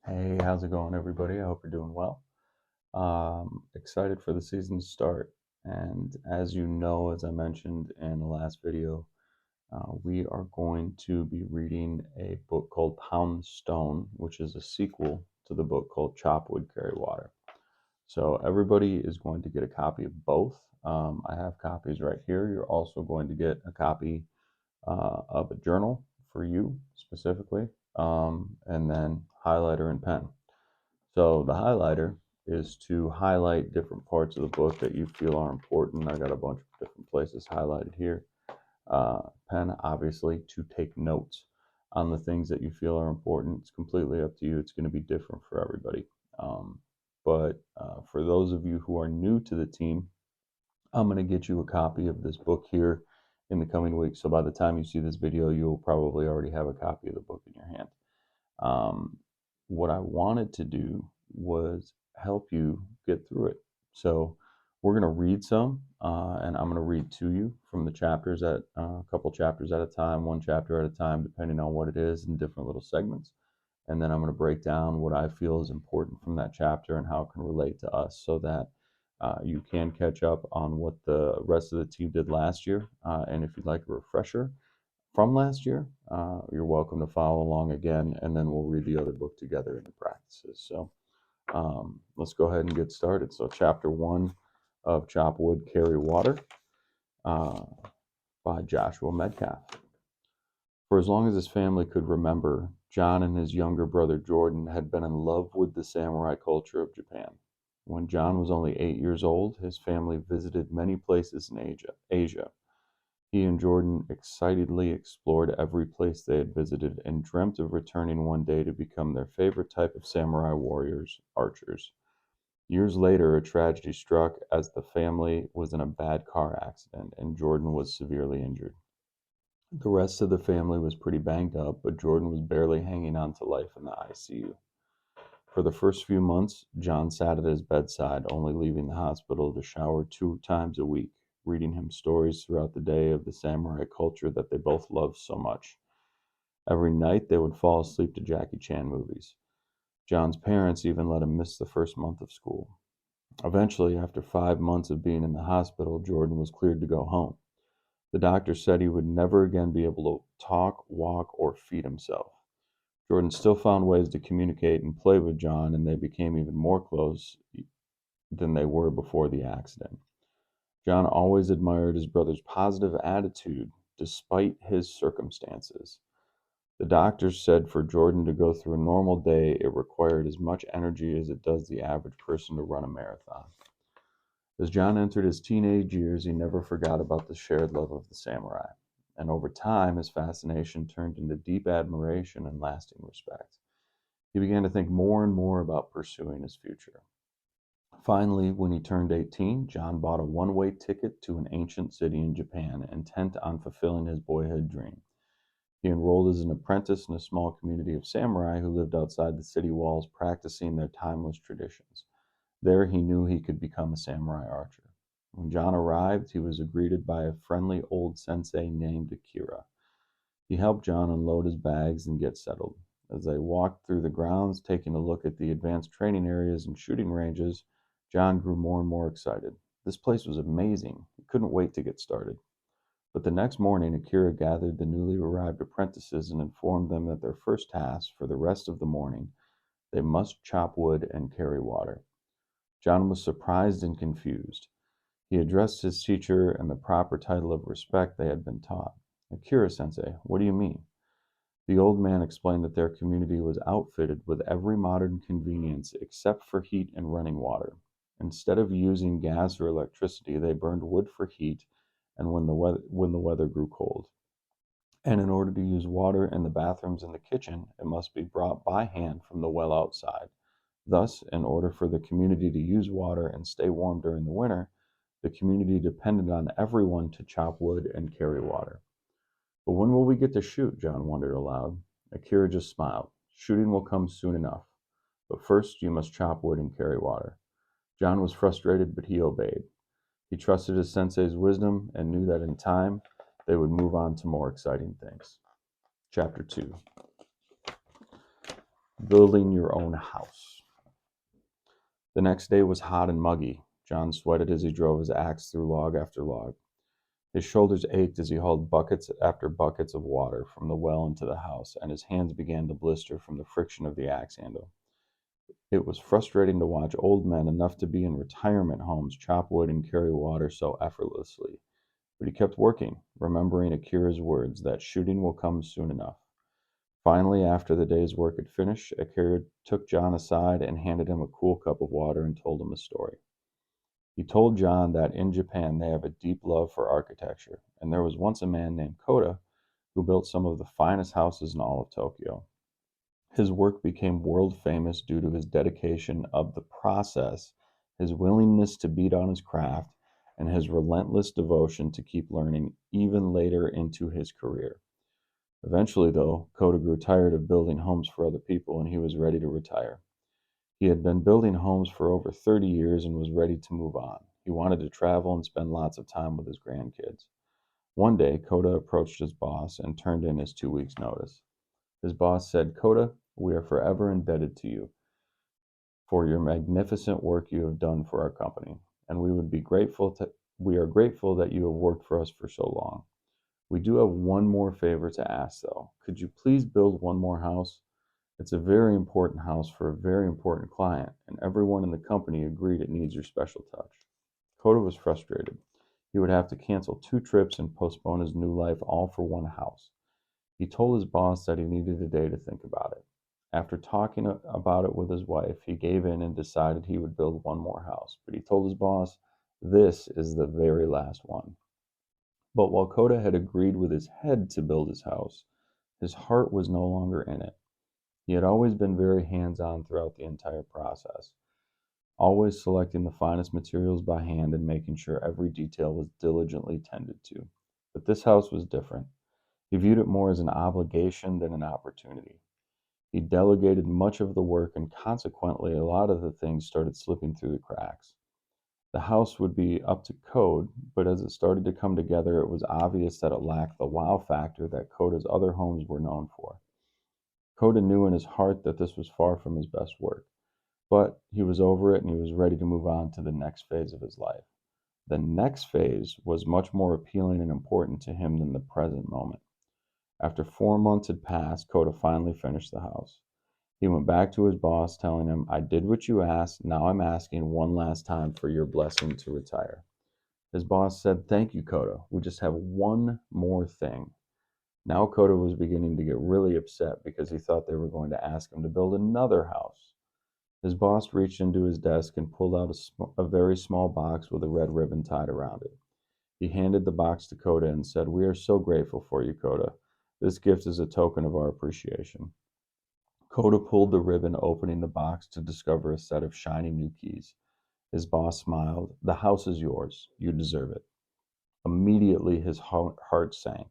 Hey, how's it going, everybody? I hope you're doing well. Excited for the season to start. And as you know, as I mentioned in the last video, we are going to be reading a book called Pound Stone, which is a sequel to the book called Chop Wood, Carry Water. So everybody is going to get a copy of both. I have copies right here. You're also going to get a copy of a journal for you specifically, and then highlighter and pen. So the highlighter is to highlight different parts of the book that you feel are important. I got a bunch of different places highlighted here. Pen, obviously, to take notes on the things that you feel are important. It's completely up to you. It's going to be different for everybody. But for those of you who are new to the team, I'm going to get you a copy of this book here in the coming weeks. So by the time you see this video, you'll probably already have a copy of the book in your hand. What I wanted to do was help you get through it. So we're going to read some, and I'm going to read to you from the chapters at a couple chapters at a time, one chapter at a time, depending on what it is in different little segments. And then I'm going to break down what I feel is important from that chapter and how it can relate to us so that you can catch up on what the rest of the team did last year. And if you'd like a refresher from last year, you're welcome to follow along again, and then we'll read the other book together in the practices. So let's go ahead and get started. So chapter 1 of Chop Wood, Carry Water by Joshua Metcalf. For as long as his family could remember, John and his younger brother Jordan had been in love with the samurai culture of Japan. When John was only 8 years old, his family visited many places in Asia. He and Jordan excitedly explored every place they had visited and dreamt of returning one day to become their favorite type of samurai warriors, archers. Years later, a tragedy struck as the family was in a bad car accident and Jordan was severely injured. The rest of the family was pretty banged up, but Jordan was barely hanging on to life in the ICU. For the first few months, John sat at his bedside, only leaving the hospital to shower 2 times a week, reading him stories throughout the day of the samurai culture that they both loved so much. Every night, they would fall asleep to Jackie Chan movies. John's parents even let him miss the first month of school. Eventually, after 5 months of being in the hospital, Jordan was cleared to go home. The doctor said he would never again be able to talk, walk, or feed himself. Jordan still found ways to communicate and play with John, and they became even more close than they were before the accident. John always admired his brother's positive attitude despite his circumstances. The doctors said for Jordan to go through a normal day, it required as much energy as it does the average person to run a marathon. As John entered his teenage years, he never forgot about the shared love of the samurai, and over time his fascination turned into deep admiration and lasting respect. He began to think more and more about pursuing his future. Finally, when he turned 18, John bought a one-way ticket to an ancient city in Japan, intent on fulfilling his boyhood dream. He enrolled as an apprentice in a small community of samurai who lived outside the city walls, practicing their timeless traditions. There he knew he could become a samurai archer. When John arrived, he was greeted by a friendly old sensei named Akira. He helped John unload his bags and get settled. As they walked through the grounds, taking a look at the advanced training areas and shooting ranges, John grew more and more excited. This place was amazing. He couldn't wait to get started. But the next morning, Akira gathered the newly arrived apprentices and informed them that their first task for the rest of the morning, they must chop wood and carry water. John was surprised and confused. He addressed his teacher in the proper title of respect they had been taught. Akira-sensei, what do you mean? The old man explained that their community was outfitted with every modern convenience except for heat and running water. Instead of using gas or electricity, they burned wood for heat and when the weather grew cold. And in order to use water in the bathrooms and the kitchen, it must be brought by hand from the well outside. Thus, in order for the community to use water and stay warm during the winter, the community depended on everyone to chop wood and carry water. But when will we get to shoot? John wondered aloud. Akira just smiled. Shooting will come soon enough. But first you must chop wood and carry water. John was frustrated, but he obeyed. He trusted his sensei's wisdom and knew that in time they would move on to more exciting things. Chapter 2. Building your own house. The next day was hot and muggy. John sweated as he drove his axe through log after log. His shoulders ached as he hauled buckets after buckets of water from the well into the house, and his hands began to blister from the friction of the axe handle. It was frustrating to watch old men enough to be in retirement homes chop wood and carry water so effortlessly. But he kept working, remembering Akira's words that shooting will come soon enough. Finally, after the day's work had finished, Akira took John aside and handed him a cool cup of water and told him a story. He told John that in Japan they have a deep love for architecture, and there was once a man named Koda who built some of the finest houses in all of Tokyo. His work became world famous due to his dedication of the process, his willingness to beat on his craft, and his relentless devotion to keep learning even later into his career. Eventually, though, Koda grew tired of building homes for other people and he was ready to retire. He had been building homes for over 30 years and was ready to move on. He wanted to travel and spend lots of time with his grandkids. One day, Koda approached his boss and turned in his 2 weeks' notice. His boss said, "Koda, we are forever indebted to you for your magnificent work you have done for our company, and we are grateful that you have worked for us for so long. We do have one more favor to ask, though. Could you please build one more house? It's a very important house for a very important client, and everyone in the company agreed it needs your special touch." Koda was frustrated. He would have to cancel 2 trips and postpone his new life all for one house. He told his boss that he needed a day to think about it. After talking about it with his wife, he gave in and decided he would build one more house. But he told his boss, "This is the very last one." But while Koda had agreed with his head to build his house, his heart was no longer in it. He had always been very hands-on throughout the entire process, always selecting the finest materials by hand and making sure every detail was diligently tended to. But this house was different. He viewed it more as an obligation than an opportunity. He delegated much of the work, and consequently, a lot of the things started slipping through the cracks. The house would be up to code, but as it started to come together, it was obvious that it lacked the wow factor that Koda's other homes were known for. Koda knew in his heart that this was far from his best work, but he was over it and he was ready to move on to the next phase of his life. The next phase was much more appealing and important to him than the present moment. After 4 months had passed, Koda finally finished the house. He went back to his boss, telling him, "I did what you asked. Now I'm asking one last time for your blessing to retire." His boss said, "Thank you, Koda. We just have one more thing." Now Koda was beginning to get really upset because he thought they were going to ask him to build another house. His boss reached into his desk and pulled out a very small box with a red ribbon tied around it. He handed the box to Koda and said, "We are so grateful for you, Koda. This gift is a token of our appreciation." Koda pulled the ribbon, opening the box to discover a set of shiny new keys. His boss smiled. "The house is yours. You deserve it." Immediately his heart sank.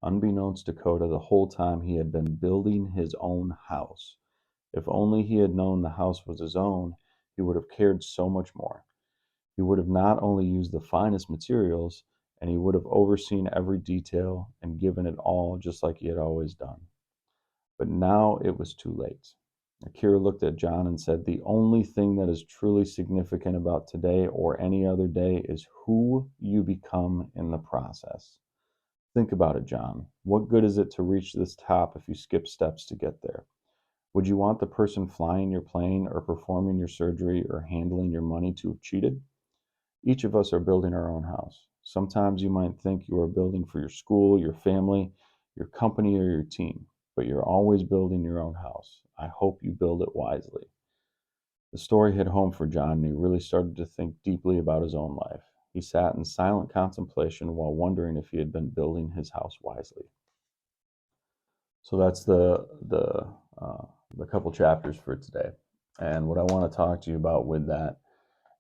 Unbeknownst to Koda, the whole time he had been building his own house. If only he had known the house was his own, he would have cared so much more. He would have not only used the finest materials, and he would have overseen every detail and given it all just like he had always done. But now it was too late. Akira looked at John and said, "The only thing that is truly significant about today or any other day is who you become in the process. Think about it, John. What good is it to reach this top if you skip steps to get there? Would you want the person flying your plane or performing your surgery or handling your money to have cheated? Each of us are building our own house. Sometimes you might think you are building for your school, your family, your company, or your team, but you're always building your own house. I hope you build it wisely." The story hit home for John, and he really started to think deeply about his own life. He sat in silent contemplation while wondering if he had been building his house wisely. So that's the couple chapters for today. And what I want to talk to you about with that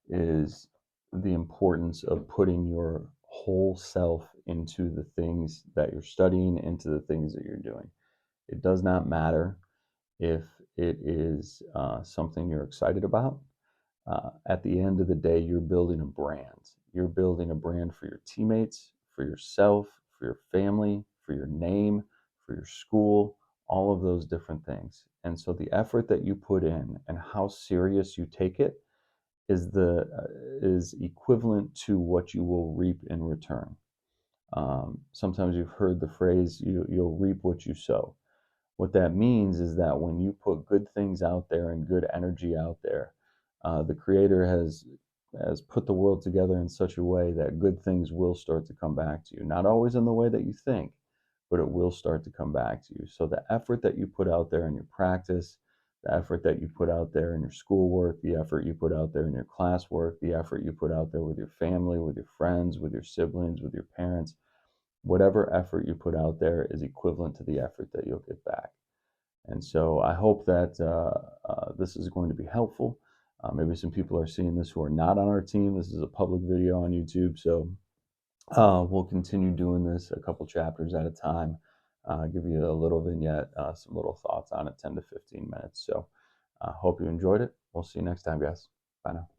is the importance of putting your whole self into the things that you're studying, into the things that you're doing. It does not matter if it is something you're excited about. At the end of the day, you're building a brand. You're building a brand for your teammates, for yourself, for your family, for your name, for your school, all of those different things. And so the effort that you put in and how serious you take it is equivalent to what you will reap in return. Sometimes you've heard the phrase, you'll reap what you sow. What that means is that when you put good things out there and good energy out there, the Creator has put the world together in such a way that good things will start to come back to you. Not always in the way that you think, but it will start to come back to you. So the effort that you put out there in your practice, the effort that you put out there in your schoolwork, the effort you put out there in your classwork, the effort you put out there with your family, with your friends, with your siblings, with your parents, whatever effort you put out there is equivalent to the effort that you'll get back. And so I hope that this is going to be helpful. Maybe some people are seeing this who are not on our team. This is a public video on YouTube, so we'll continue doing this a couple chapters at a time. Give you a little vignette, some little thoughts on it, 10 to 15 minutes. So hope you enjoyed it. We'll see you next time, guys. Bye now.